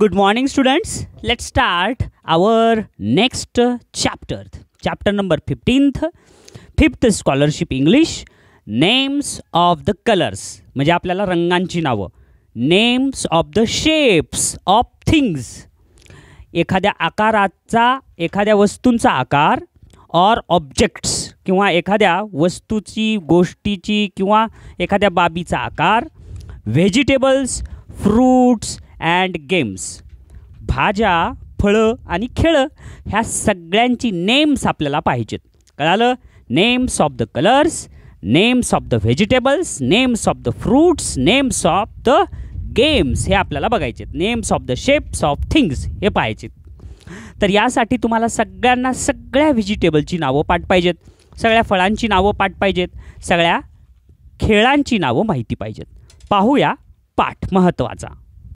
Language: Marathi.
Good morning, students. Let's start our next chapter. Chapter number 15th. Fifth scholarship English. Names of the colors. म्हणजे आपल्याला रंगांची नावं. Names of the shapes of things. एखाद्या आकाराचा, एखाद्या वस्तूंचा आकार और ऑब्जेक्ट्स किंवा एखाद्या वस्तूची, गोष्टीची किंवा एखाद्या बाबीचा आकार. Vegetables, fruits and games. भाज्या, फळं आणि खेळं ह्या सगळ्यांची नेम्स आपल्याला पाहिजेत. कळालं? Names of the colours, names of the vegetables, names of the fruits, names of the games हे आपल्याला बघायचे. Names of the shapes of things हे पाहायचे. तर यासाठी तुम्हाला सगळ्यांना सगळ्या व्हेजिटेबलची नावं पाठ पाहिजेत, सगळ्या फळांची नावं पाठ पाहिजेत, सगळ्या खेळांची नावं माहिती पाहिजेत. पाहूया पाठ महत्त्वाचा.